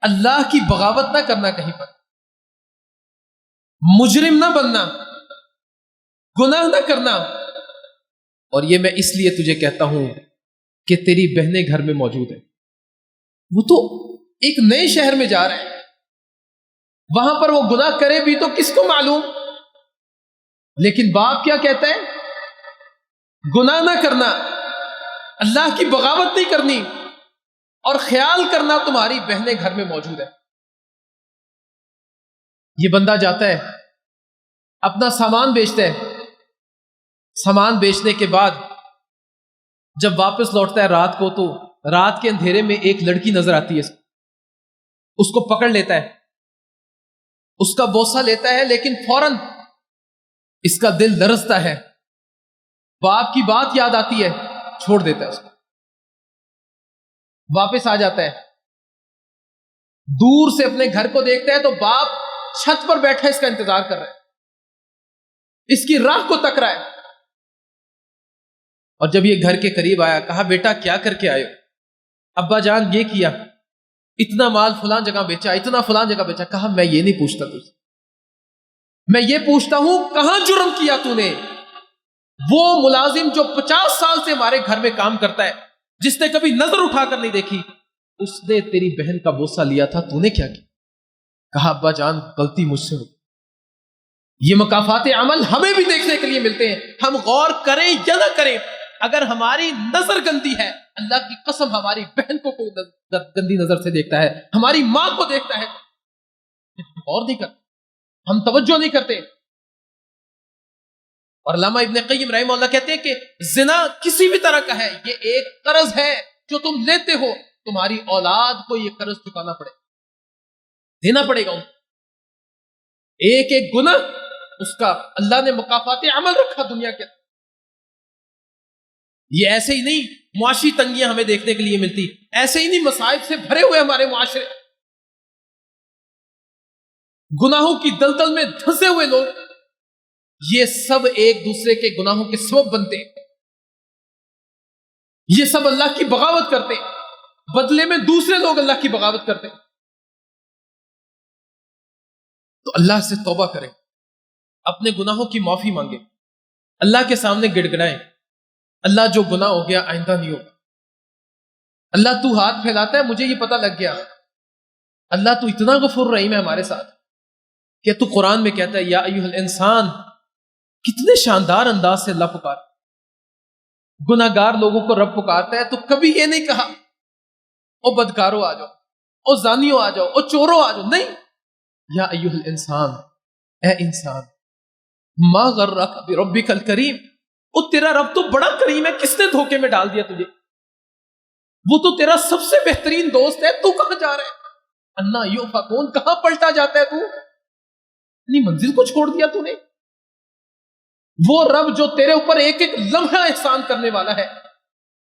اللہ کی بغاوت نہ کرنا، کہیں پر مجرم نہ بننا، گناہ نہ کرنا، اور یہ میں اس لیے تجھے کہتا ہوں کہ تیری بہنیں گھر میں موجود ہیں۔ وہ تو ایک نئے شہر میں جا رہے ہیں، وہاں پر وہ گناہ کرے بھی تو کس کو معلوم، لیکن باپ کیا کہتا ہے؟ گناہ نہ کرنا، اللہ کی بغاوت نہیں کرنی، اور خیال کرنا تمہاری بہنیں گھر میں موجود ہیں۔ یہ بندہ جاتا ہے، اپنا سامان بیچتا ہے، سامان بیچنے کے بعد جب واپس لوٹتا ہے رات کو، تو رات کے اندھیرے میں ایک لڑکی نظر آتی ہے، اس کو پکڑ لیتا ہے، اس کا بوسہ لیتا ہے، لیکن فوراً اس کا دل لرزتا ہے، باپ کی بات یاد آتی ہے، چھوڑ دیتا ہے اس کو، واپس آ جاتا ہے، دور سے اپنے گھر کو دیکھتا ہے تو باپ چھت پر بیٹھا اس کا انتظار کر رہا ہے، اس کی راہ کو تک رہا ہے۔ اور جب یہ گھر کے قریب آیا، کہا بیٹا کیا کر کے آئے ہو؟ ابا جان یہ کیا، اتنا مال فلان جگہ بیچا، اتنا فلان جگہ بیچا۔ کہا میں یہ نہیں پوچھتا تجھ سے، میں یہ پوچھتا ہوں کہاں جرم کیا تو نے؟ وہ ملازم جو 50 سال سے ہمارے گھر میں کام کرتا ہے، جس نے کبھی نظر اٹھا کر نہیں دیکھی، اس نے تیری بہن کا بوسہ لیا تھا، تو نے کیا کیا؟ کہا ابا جان غلطی مجھ سے ہو۔ یہ مکافات عمل ہمیں بھی دیکھنے کے لیے ملتے ہیں، ہم غور کریں یا نہ کریں۔ اگر ہماری نظر گندی ہے، اللہ کی قسم ہماری بہن کو کوئی گندی نظر سے دیکھتا ہے، ہماری ماں کو دیکھتا ہے، غور نہیں کرتے، ہم توجہ نہیں کرتے۔ اور علامہ ابن قیم رحمہ اللہ کہتے ہیں کہ زنا کسی بھی طرح کا ہے، یہ ایک قرض ہے جو تم لیتے ہو، تمہاری اولاد کو یہ قرض چکانا پڑے، دینا پڑے گا ان کو۔ ایک ایک گناہ اس کا اللہ نے مکافات عمل رکھا دنیا کے اندر۔ یہ ایسے ہی نہیں معاشی تنگیاں ہمیں دیکھنے کے لیے ملتی، ایسے ہی نہیں مصائب سے بھرے ہوئے ہمارے معاشرے، گناہوں کی دلدل میں دھنسے ہوئے لوگ، یہ سب ایک دوسرے کے گناہوں کے سبب بنتے ہیں۔ یہ سب اللہ کی بغاوت کرتے ہیں، بدلے میں دوسرے لوگ اللہ کی بغاوت کرتے ہیں۔ تو اللہ سے توبہ کریں، اپنے گناہوں کی معافی مانگیں، اللہ کے سامنے گڑ گڑائیں، اللہ جو گناہ ہو گیا آئندہ نہیں ہوگا۔ اللہ تو ہاتھ پھیلاتا ہے، مجھے یہ پتہ لگ گیا، اللہ تو اتنا غفور رحیم ہے ہمارے ساتھ کہ تو قرآن میں کہتا ہے یا ایھا الانسان، کتنے شاندار انداز سے اللہ پکار، گناہ گار لوگوں کو رب پکارتا ہے تو کبھی یہ نہیں کہا او بدکارو آ جاؤ، او زانیو آ جاؤ، او چورو آ جاؤ، نہیں، یا ایھا الانسان، اے انسان، ما غرک بربک الکریم، او تیرا رب تو بڑا کریم ہے، کس نے دھوکے میں ڈال دیا تجھے؟ وہ تو تیرا سب سے بہترین دوست ہے، تو کہاں جا رہا ہے؟ انا یؤفکون، کہاں پلٹا جاتا ہے تو؟ اپنی منزل کو چھوڑ دیا تو نے؟ وہ رب جو تیرے اوپر ایک ایک لمحہ احسان کرنے والا ہے،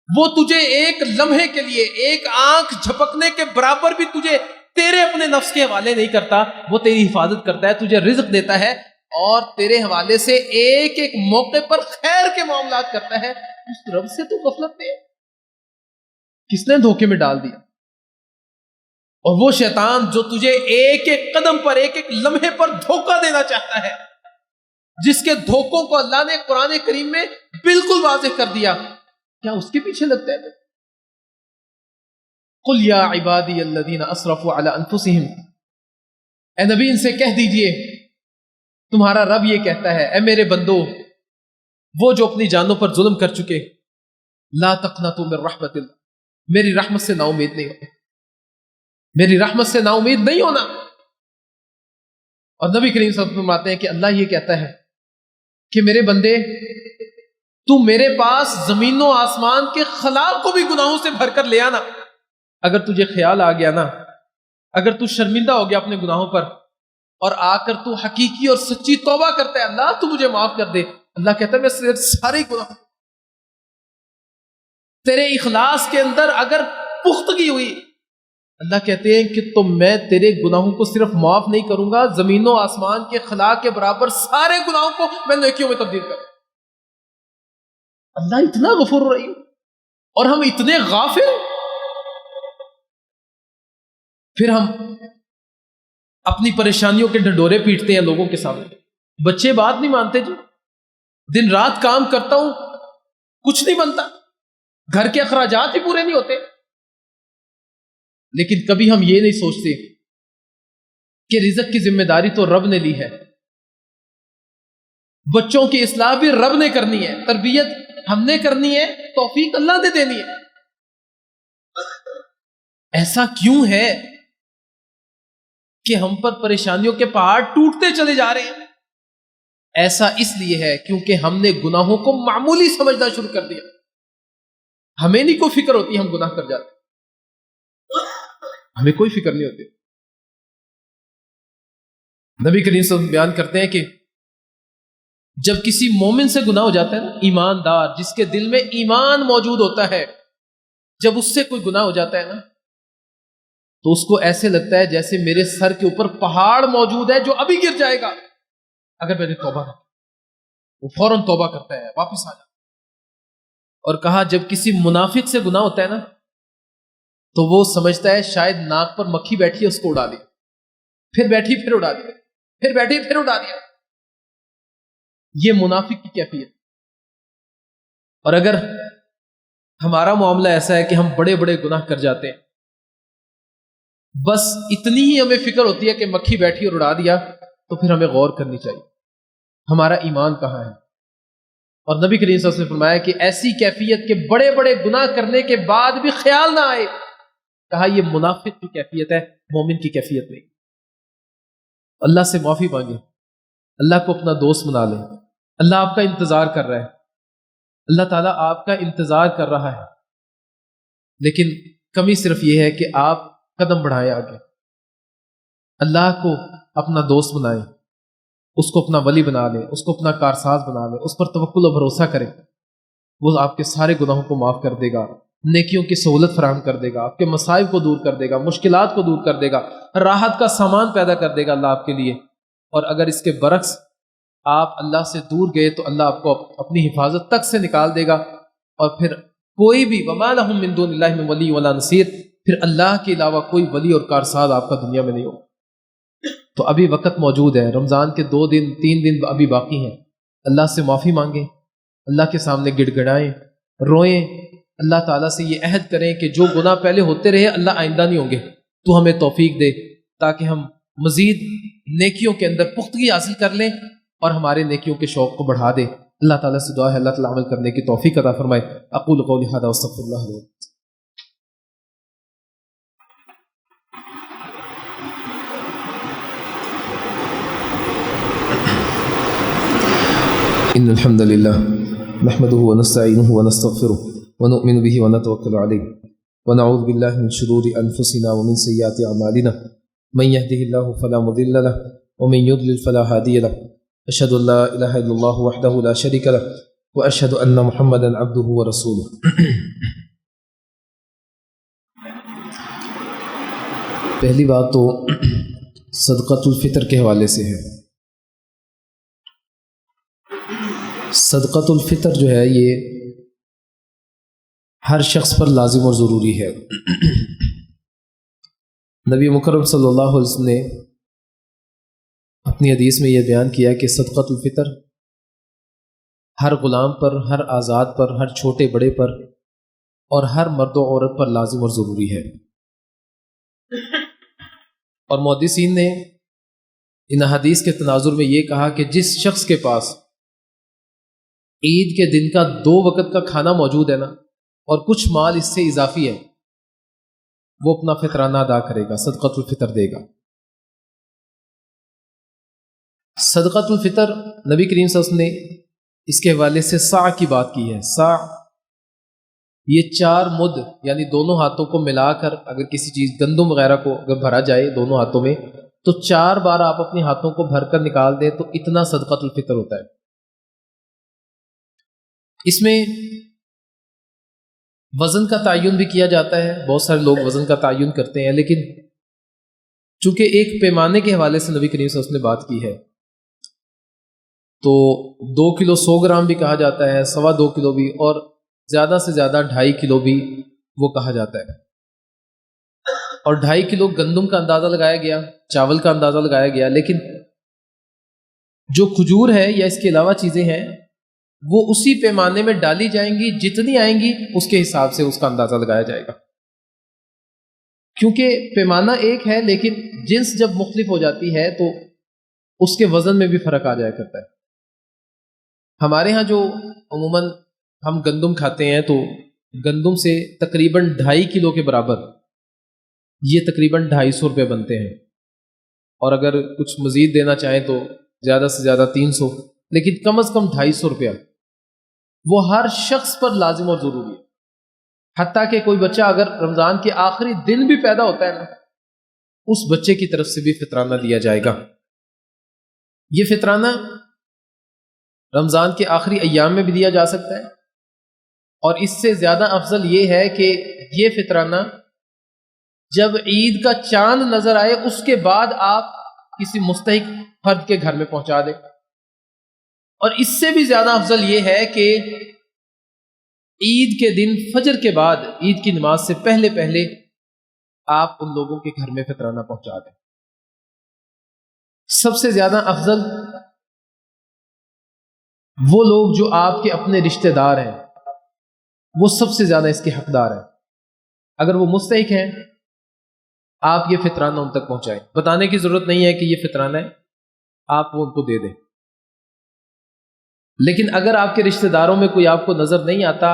وہ تجھے ایک لمحے کے لیے ایک آنکھ جھپکنے کے برابر بھی تجھے تیرے اپنے نفس کے حوالے نہیں کرتا، وہ تیری حفاظت کرتا ہے، تجھے رزق دیتا ہے اور تیرے حوالے سے ایک ایک موقع پر خیر کے معاملات کرتا ہے۔ اس رب سے تو غفلت میں کس نے دھوکے میں ڈال دیا؟ اور وہ شیطان جو تجھے ایک ایک قدم پر ایک ایک لمحے پر دھوکہ دینا چاہتا ہے، جس کے دھوکوں کو اللہ نے قرآن کریم میں بالکل واضح کر دیا، کیا اس کے پیچھے لگتا ہے؟ قل یا عبادی الذین اسرفوا علی انفسہم، اے نبی ان سے کہہ دیجئے تمہارا رب یہ کہتا ہے، اے میرے بندو، وہ جو اپنی جانوں پر ظلم کر چکے، لا تقنطوا من رحمت اللہ، میری رحمت سے نا امید نہیں ہونا، میری رحمت سے نا امید نہیں ہونا۔ اور نبی کریم صلی اللہ علیہ وسلم فرماتے ہیں کہ اللہ یہ کہتا ہے کہ میرے بندے، تو میرے پاس زمین و آسمان کے خلا کو بھی گناہوں سے بھر کر لے آنا، اگر تجھے خیال آ گیا نا، اگر تو شرمندہ ہو گیا اپنے گناہوں پر اور آ کر تو حقیقی اور سچی توبہ کرتا ہے، اللہ تو مجھے معاف کر دے، اللہ کہتا ہے میں سارے گناہ، تیرے اخلاص کے اندر اگر پختگی ہوئی، اللہ کہتے ہیں کہ تو میں تیرے گناہوں کو صرف معاف نہیں کروں گا، زمین و آسمان کے خلا کے برابر سارے گناہوں کو میں نیکیوں میں تبدیل کروں۔ اللہ اتنا غفور رحیم، اور ہم اتنے غافل، پھر ہم اپنی پریشانیوں کے ڈنڈورے پیٹتے ہیں لوگوں کے سامنے۔ بچے بات نہیں مانتے جی، دن رات کام کرتا ہوں کچھ نہیں بنتا، گھر کے اخراجات ہی پورے نہیں ہوتے، لیکن کبھی ہم یہ نہیں سوچتے کہ رزق کی ذمہ داری تو رب نے لی ہے، بچوں کی اصلاح بھی رب نے کرنی ہے، تربیت ہم نے کرنی ہے، توفیق اللہ نے دینی ہے۔ ایسا کیوں ہے کہ ہم پر پریشانیوں کے پہاڑ ٹوٹتے چلے جا رہے ہیں؟ ایسا اس لیے ہے کیونکہ ہم نے گناہوں کو معمولی سمجھنا شروع کر دیا، ہمیں نہیں کوئی فکر ہوتی، ہم گناہ کر جاتے، ہمیں کوئی فکر نہیں ہوتی۔ نبی کریم صلی اللہ علیہ وسلم بیان کرتے ہیں کہ جب کسی مومن سے گناہ ہو جاتا ہے نا، ایماندار جس کے دل میں ایمان موجود ہوتا ہے، جب اس سے کوئی گناہ ہو جاتا ہے نا، تو اس کو ایسے لگتا ہے جیسے میرے سر کے اوپر پہاڑ موجود ہے جو ابھی گر جائے گا، اگر میں نے توبہ کی، وہ فوراً توبہ کرتا ہے، واپس آ جاتا ہے۔ اور کہا جب کسی منافق سے گناہ ہوتا ہے نا، تو وہ سمجھتا ہے شاید ناک پر مکھی بیٹھی ہے، اس کو اڑا دیا، پھر بیٹھی پھر اڑا دیا، پھر بیٹھی پھر اڑا دیا۔ یہ منافق کی کیفیت۔ اور اگر ہمارا معاملہ ایسا ہے کہ ہم بڑے بڑے گناہ کر جاتے ہیں، بس اتنی ہی ہمیں فکر ہوتی ہے کہ مکھی بیٹھی اور اڑا دیا، تو پھر ہمیں غور کرنی چاہیے ہمارا ایمان کہاں ہے۔ اور نبی کریم صلی اللہ علیہ وسلم نے فرمایا کہ ایسی کیفیت کے بڑے بڑے گناہ کرنے کے بعد بھی خیال نہ آئے، کہا یہ منافق کی کیفیت ہے، مومن کی کیفیت نہیں۔ اللہ سے معافی مانگے، اللہ کو اپنا دوست بنا لیں، اللہ آپ کا انتظار کر رہا ہے، اللہ تعالیٰ آپ کا انتظار کر رہا ہے، لیکن کمی صرف یہ ہے کہ آپ قدم بڑھائیں آگے، اللہ کو اپنا دوست بنائیں، اس کو اپنا ولی بنا لیں، اس کو اپنا کارساز بنا لیں، اس پر توکل و بھروسہ کریں، وہ آپ کے سارے گناہوں کو معاف کر دے گا، نیکیوں کی سہولت فراہم کر دے گا، آپ کے مصائب کو دور کر دے گا، مشکلات کو دور کر دے گا، راحت کا سامان پیدا کر دے گا اللہ آپ کے لیے۔ اور اگر اس کے برعکس آپ اللہ سے دور گئے تو اللہ آپ کو اپنی حفاظت تک سے نکال دے گا، اور پھر کوئی بھی وما لہم من دون اللہ من ولی ولا نصیر، پھر اللہ کے علاوہ کوئی ولی اور کارساز آپ کا دنیا میں نہیں ہوگا۔ تو ابھی وقت موجود ہے، رمضان کے 2 دن 3 دن ابھی باقی ہیں، اللہ سے معافی مانگیں، اللہ کے سامنے گڑ گڑائیں، روئیں، اللہ تعالیٰ سے یہ عہد کریں کہ جو گناہ پہلے ہوتے رہے اللہ آئندہ نہیں ہوں گے، تو ہمیں توفیق دے تاکہ ہم مزید نیکیوں کے اندر پختگی حاصل کر لیں اور ہمارے نیکیوں کے شوق کو بڑھا دے۔ اللہ تعالیٰ سے دعا ہے اللہ تعالیٰ عمل کرنے کی توفیق عطا فرمائے۔ اقول قولی ھذا واستغفر اللہ لي۔ ان الحمد لله نحمده ونستعينه ونستغفره ونؤمن به ونتوكل عليه ونعوذ بالله من شرور انفسنا ومن سيئات اعمالنا من يهده الله فلا مضل له ومن يضلل فلا هادي له اشهد ان لا اله الا الله وحده لا شريك له واشهد ان محمدا عبده ورسوله۔ پہلی بات تو صدقۃ الفطر کے حوالے سے ہے۔ صدقۃ الفطر جو ہے یہ ہر شخص پر لازم اور ضروری ہے۔ نبی مکرم صلی اللہ علیہ وسلم نے اپنی حدیث میں یہ بیان کیا کہ صدقۃ الفطر ہر غلام پر، ہر آزاد پر، ہر چھوٹے بڑے پر اور ہر مرد و عورت پر لازم اور ضروری ہے۔ اور محدثین نے ان حدیث کے تناظر میں یہ کہا کہ جس شخص کے پاس عید کے دن کا 2 وقت کا کھانا موجود ہے نا، اور کچھ مال اس سے اضافی ہے، وہ اپنا فطرانہ ادا کرے گا، صدقۃ الفطر دے گا۔ صدقۃ الفطر نبی کریم صلی اللہ علیہ وسلم نے اس کے حوالے سے صاع کی بات کی ہے۔ صاع یہ 4 مد، یعنی دونوں ہاتھوں کو ملا کر اگر کسی چیز گندم وغیرہ کو اگر بھرا جائے دونوں ہاتھوں میں، تو 4 بار آپ اپنے ہاتھوں کو بھر کر نکال دیں تو اتنا صدقۃ الفطر ہوتا ہے۔ اس میں وزن کا تعین بھی کیا جاتا ہے، بہت سارے لوگ وزن کا تعین کرتے ہیں، لیکن چونکہ ایک پیمانے کے حوالے سے نبی کریم صلی اللہ علیہ وسلم نے بات کی ہے، تو 2 کلو 100 گرام بھی کہا جاتا ہے، 2.25 کلو بھی، اور زیادہ سے زیادہ 2.5 کلو بھی وہ کہا جاتا ہے۔ اور 2.5 کلو گندم کا اندازہ لگایا گیا، چاول کا اندازہ لگایا گیا، لیکن جو کھجور ہے یا اس کے علاوہ چیزیں ہیں وہ اسی پیمانے میں ڈالی جائیں گی، جتنی آئیں گی اس کے حساب سے اس کا اندازہ لگایا جائے گا، کیونکہ پیمانہ ایک ہے لیکن جنس جب مختلف ہو جاتی ہے تو اس کے وزن میں بھی فرق آ جایا کرتا ہے۔ ہمارے ہاں جو عموماً ہم گندم کھاتے ہیں تو گندم سے تقریباً 2.5 کلو کے برابر یہ تقریباً 250 روپے بنتے ہیں، اور اگر کچھ مزید دینا چاہیں تو زیادہ سے زیادہ 300، لیکن کم از کم 250 روپیہ وہ ہر شخص پر لازم اور ضروری ہے۔ حتیٰ کہ کوئی بچہ اگر رمضان کے آخری دن بھی پیدا ہوتا ہے نا، اس بچے کی طرف سے بھی فطرانہ دیا جائے گا۔ یہ فطرانہ رمضان کے آخری ایام میں بھی دیا جا سکتا ہے، اور اس سے زیادہ افضل یہ ہے کہ یہ فطرانہ جب عید کا چاند نظر آئے اس کے بعد آپ کسی مستحق فرد کے گھر میں پہنچا دیں، اور اس سے بھی زیادہ افضل یہ ہے کہ عید کے دن فجر کے بعد، عید کی نماز سے پہلے پہلے آپ ان لوگوں کے گھر میں فطرانہ پہنچا دیں۔ سب سے زیادہ افضل وہ لوگ جو آپ کے اپنے رشتہ دار ہیں، وہ سب سے زیادہ اس کے حقدار ہیں۔ اگر وہ مستحق ہیں آپ یہ فطرانہ ان تک پہنچائیں، بتانے کی ضرورت نہیں ہے کہ یہ فطرانہ ہے، آپ وہ ان کو دے دیں۔ لیکن اگر آپ کے رشتہ داروں میں کوئی آپ کو نظر نہیں آتا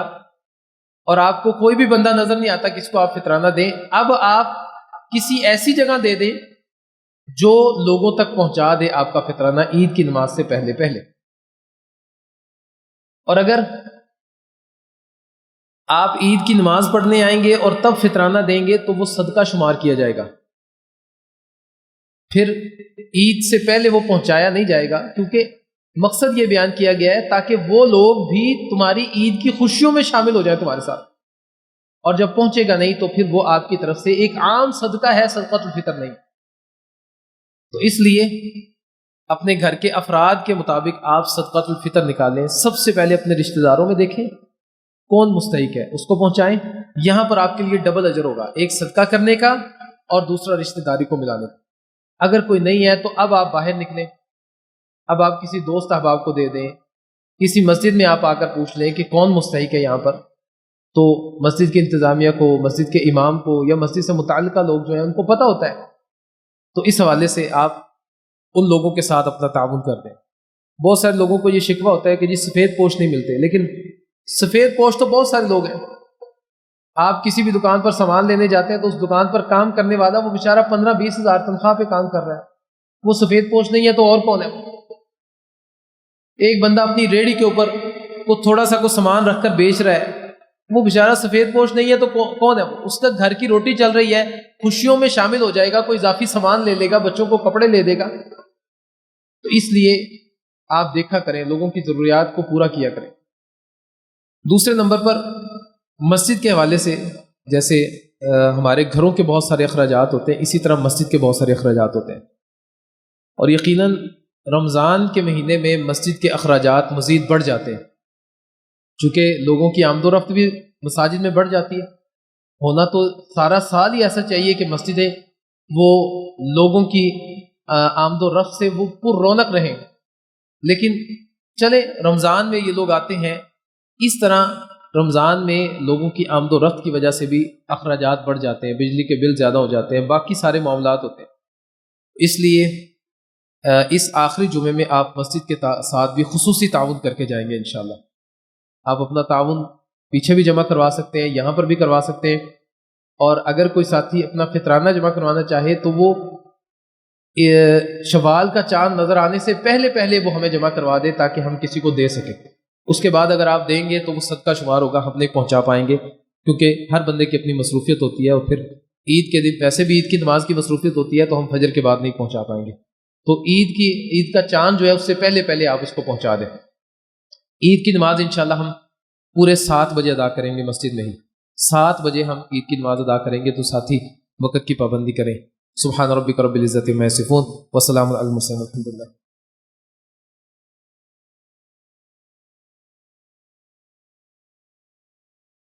اور آپ کو کوئی بھی بندہ نظر نہیں آتا کس کو آپ فطرانہ دیں، اب آپ کسی ایسی جگہ دے دیں جو لوگوں تک پہنچا دے آپ کا فطرانہ عید کی نماز سے پہلے پہلے۔ اور اگر آپ عید کی نماز پڑھنے آئیں گے اور تب فطرانہ دیں گے تو وہ صدقہ شمار کیا جائے گا، پھر عید سے پہلے وہ پہنچایا نہیں جائے گا، کیونکہ مقصد یہ بیان کیا گیا ہے تاکہ وہ لوگ بھی تمہاری عید کی خوشیوں میں شامل ہو جائیں تمہارے ساتھ، اور جب پہنچے گا نہیں تو پھر وہ آپ کی طرف سے ایک عام صدقہ ہے، صدقۃ الفطر نہیں۔ تو اس لیے اپنے گھر کے افراد کے مطابق آپ صدقۃ الفطر نکالیں، سب سے پہلے اپنے رشتہ داروں میں دیکھیں، کون مستحق ہے اس کو پہنچائیں. یہاں پر آپ کے لیے ڈبل اجر ہوگا، ایک صدقہ کرنے کا اور دوسرا رشتہ داری کو ملانے کا. اگر کوئی نہیں ہے تو اب آپ باہر نکلیں، اب آپ کسی دوست احباب کو دے دیں، کسی مسجد میں آپ آ کر پوچھ لیں کہ کون مستحق ہے یہاں پر. تو مسجد کی انتظامیہ کو، مسجد کے امام کو یا مسجد سے متعلقہ لوگ جو ہیں ان کو پتہ ہوتا ہے. تو اس حوالے سے آپ ان لوگوں کے ساتھ اپنا تعاون کر دیں. بہت سارے لوگوں کو یہ شکوہ ہوتا ہے کہ جی سفید پوش نہیں ملتے، لیکن سفید پوش تو بہت سارے لوگ ہیں. آپ کسی بھی دکان پر سامان لینے جاتے ہیں تو اس دکان پر کام کرنے والا وہ بیچارہ 15-20 ہزار تنخواہ پہ کام کر رہا ہے، وہ سفید پوش نہیں ہے تو اور کون ہے؟ ایک بندہ اپنی ریڑھی کے اوپر کو تھوڑا سا کوئی سامان رکھ کر بیچ رہا ہے، وہ بیچارہ سفید پوش نہیں ہے تو کون ہے؟ اس کا گھر کی روٹی چل رہی ہے، خوشیوں میں شامل ہو جائے گا، کوئی اضافی سامان لے لے گا، بچوں کو کپڑے لے دے گا. تو اس لیے آپ دیکھا کریں، لوگوں کی ضروریات کو پورا کیا کریں. دوسرے نمبر پر مسجد کے حوالے سے، جیسے ہمارے گھروں کے بہت سارے اخراجات ہوتے ہیں، اسی طرح مسجد کے بہت سارے اخراجات ہوتے ہیں. اور یقیناً رمضان کے مہینے میں مسجد کے اخراجات مزید بڑھ جاتے ہیں، چونکہ لوگوں کی آمد و رفت بھی مساجد میں بڑھ جاتی ہے. ہونا تو سارا سال ہی ایسا چاہیے کہ مسجدیں وہ لوگوں کی آمد و رفت سے وہ پر رونق رہیں، لیکن چلے رمضان میں یہ لوگ آتے ہیں، اس طرح رمضان میں لوگوں کی آمد و رفت کی وجہ سے بھی اخراجات بڑھ جاتے ہیں، بجلی کے بل زیادہ ہو جاتے ہیں، باقی سارے معاملات ہوتے ہیں. اس لیے اس آخری جمعے میں آپ مسجد کے ساتھ بھی خصوصی تعاون کر کے جائیں گے انشاءاللہ. آپ اپنا تعاون پیچھے بھی جمع کروا سکتے ہیں، یہاں پر بھی کروا سکتے ہیں. اور اگر کوئی ساتھی اپنا فطرانہ جمع کروانا چاہے تو وہ شوال کا چاند نظر آنے سے پہلے پہلے وہ ہمیں جمع کروا دے تاکہ ہم کسی کو دے سکیں. اس کے بعد اگر آپ دیں گے تو وہ صدقہ شمار ہوگا، ہم نہیں پہنچا پائیں گے، کیونکہ ہر بندے کی اپنی مصروفیت ہوتی ہے. اور پھر عید کے دن ویسے بھی عید کی نماز کی مصروفیت ہوتی ہے تو ہم فجر کے بعد نہیں پہنچا پائیں گے. تو عید کا چاند جو ہے اس سے پہلے پہلے آپ اس کو پہنچا دیں. عید کی نماز انشاءاللہ ہم پورے 7 بجے ادا کریں گے، مسجد میں ہی 7 بجے ہم عید کی نماز ادا کریں گے. تو ساتھی وقت کی پابندی کریں. سبحان ربک رب العزت عما یصفون وسلام علی المرسلین والحمد للہ.